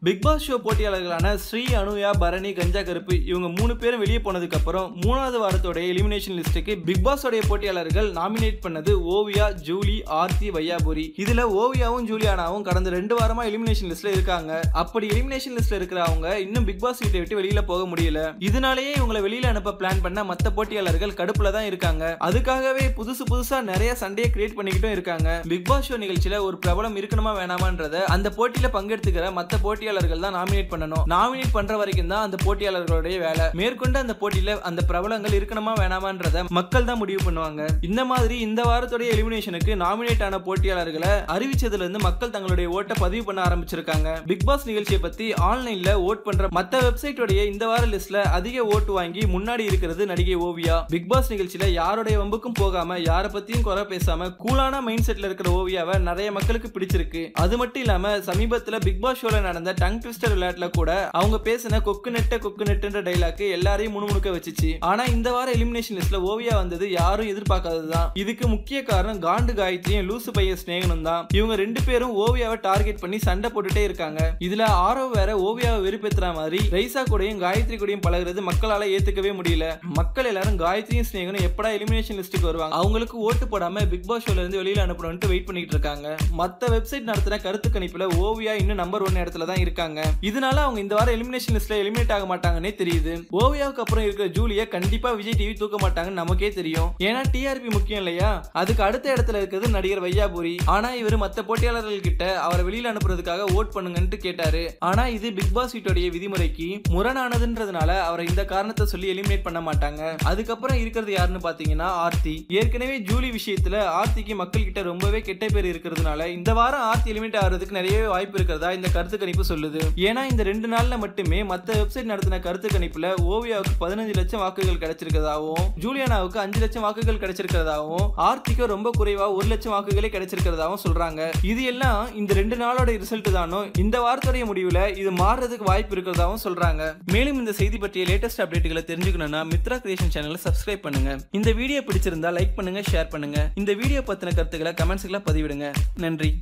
Big Boss show போட்டியாளர்களான ஸ்ரீ, அனுயா, பரணி, கஞ்சா கருப்பு இவங்க 3 பேரும் வெளியே போனதுக்கு அப்புறம் 3வது வாரத்தோட எலிமினேஷன் லிஸ்ட்டுக்கு பிக் பாஸ் உடைய போட்டியாளர்கள் நாமினேட் பண்ணது ஓவியா, ஜூலி, ஆர்த்தி, வையாபுரி. இதுல ஓவியாவும் ஜூலியானாவும் கடந்த 2 வாரமா எலிமினேஷன் லிஸ்ட்ல இருக்காங்க. அப்படி எலிமினேஷன் லிஸ்ட்ல இருக்கிறவங்க இன்னும் பிக் பாஸ் வீட்டை விட்டு வெளியில போக முடியல. இதனாலேயே இவங்களை வெளியில அனுப்ப பிளான் பண்ண மத்த போட்டியாளர்கள் கடுப்புல தான் இருக்காங்க. அதுக்காகவே புதுசா நிறைய சண்டையை கிரியேட் பண்ணிக்கிட்டும் இருக்காங்க. பிக் பாஸ் ஷோ நிகழ்ச்சியில ஒரு பிரபலம் இருக்கணுமா வேணாமான்றத அந்த போட்டியில பங்கெடுத்துக்கிற மத்த போட்டியாளர்கள் தான் நாமினேட் பண்ணணும். நாமினேட் பண்ற வரைக்கும் தான் அந்த போட்டியாளர்களுடைய வேலை. மேற்கொண்டு அந்த போட்டியில அந்த பிரபலங்கள் இருக்கணுமா வேணாமான்றத மக்கள் தான் முடிவு பண்ணுவாங்க. இந்த மாதிரி இந்த வாரத்துடைய எலிமினேஷனுக்கு நாமினேட் ஆன போட்டியாளர்களை அறிவிச்சதுல இருந்து மக்கள் தங்களுடைய ஓட்டை பதிவு பண்ண ஆரம்பிச்சிருக்காங்க. பிக் பாஸ் நிகழ்ச்சியை பத்தி ஆன்லைன்ல ஓட் பண்ற மத்த வெப்சைட்டோடைய இந்த வார லிஸ்ட்ல அதிக ஓட்டு வாங்கி முன்னாடி இருக்கிறது நடிகை ஓவியா. பிக் பாஸ் நிகழ்ச்சியில யாருடைய வம்புக்கும் போகாம யார பத்தியும் குறை பேசாம கூலான மைண்ட் செட்ல இருக்கிற ஓவியாவை நிறைய மக்களுக்கு பிடிச்சிருக்கு. அது மட்டும் இல்லாம சமீபத்துல பிக் பாஸ் ஷோல நடந்த டங் ட்விஸ்டர் விளையாட்டுல கூட அவங்க பேசின கொக்கு நெட்ட டைலாக் எல்லாரையும் முணுமுணுக்க வச்சுச்சு. ஆனா இந்த வார எலிமினேஷன் லிஸ்ட்ல ஓவியா வந்தது யாரும் எதிர்பார்க்காததுதான். இதுக்கு முக்கிய காரணம் காண்டு காயத்ரியும் லூசு பையன் ஸ்நேகனும் தான். இவங்க 2 பேரும் ஓவியாவை டார்கெட் பண்ணி சண்டை போட்டுட்டே இருக்காங்க. இதுல ஆரவ் வேற ஓவியாவை வெறுப்பேத்துற மாதிரி ரைசா கூடயும் காயத்ரி கூடயும் பழகுறது மக்களால ஏத்துக்கவே முடியல. மக்கள் எல்லாரும் காயத்ரியும் ஸ்நேகனும் எப்படா எலிமினேஷன் லிஸ்ட்டுக்கு வருவாங்க, அவங்களுக்கு ஓட்டு போடாம பிக் பாஸ் ஷோல இருந்து வெளியில அனுப்பணும்னு வெயிட் பண்ணிட்டு இருக்காங்க. மத்த வெப்சைட் நடத்தின கருத்து கணிப்புல ஓவியா இன்னும் நம்பர் 1 இடத்துல தான் இருக்காங்க. இதனால அவங்க இந்த வாரம் எலிமினேஷன் லிஸ்ட்ல எலிமினேட் ஆக மாட்டாங்கன்னே தெரியுது. ஓவியாவுக்கு அப்புறம் இருக்கிற ஜூலியை கண்டிப்பா விஜய் டிவி தூக்க மாட்டாங்கன்னு நமக்கே தெரியும். ஏன்னா டிஆர்பி முக்கியம் இல்லையா? அதுக்கு அடுத்த இடத்துல இருக்கிறது நடிகர் வையாபுரி. ஆனா இவர் மத்த போட்டியாளர்கள் கிட்ட அவரை வெளியில அனுப்புறதுக்காக ஓட் பண்ணுங்கன்னு கேட்டாரு. ஆனா இது பிக் பாஸ் வீட்டோடைய விதிமுறைக்கு முரணானதுன்றதுனால அவரை இந்த காரணத்தை சொல்லி எலிமினேட் பண்ண மாட்டாங்க. அதுக்கப்புறம் இருக்கிறது யாருன்னு பாத்தீங்கன்னா ஆர்த்தி. ஏற்கனவே ஜூலி விஷயத்துல ஆர்த்திக்கு மக்கள் கிட்ட ரொம்பவே கெட்ட பேர் இருக்கிறதுனால இந்த வாரம் ஆர்த்தி எலிமினேட் ஆகிறதுக்கு நிறையவே வாய்ப்பு இருக்கிறதா இந்த கருத்து கணிப்பு சொல்லுது. ஏன்னா இந்த 2 நாள்ல மட்டுமே மத்த வெப்சைட் நடத்தின கருத்து கணிப்புல ஓவியாவுக்கு 15 லட்சம் வாக்குகள் கிடைச்சிருக்கிறதாவும், ஜூலியானாவுக்கு 5 லட்சம் வாக்குகள் கிடைச்சிருக்கிறதாவும், ஆர்த்திக்கு ரொம்ப குறைவா 1 லட்சம் வாக்குகளே கிடைச்சிருக்கிறதாவும் சொல்றாங்க. இது எல்லாம் இந்த 2 நாளோட ரிசல்ட் தானோ. இந்த வாரத்துடைய முடிவுல இது மாறுறதுக்கு வாய்ப்பு இருக்கிறதாவும் சொல்றாங்க. மேலும் இந்த செய்தி பற்றிய லேட்டஸ்ட் அப்டேட்டுகளை தெரிஞ்சுக்கணும்னா மித்ரா கிரியேஷன் சேனலை சப்ஸ்கிரைப் பண்ணுங்க. இந்த வீடியோ பிடிச்சிருந்தா லைக் பண்ணுங்க, ஷேர் பண்ணுங்க. இந்த வீடியோ பத்தின கருத்துக்களை கமெண்ட்ஸ்ல பதிவிடுங்க. நன்றி.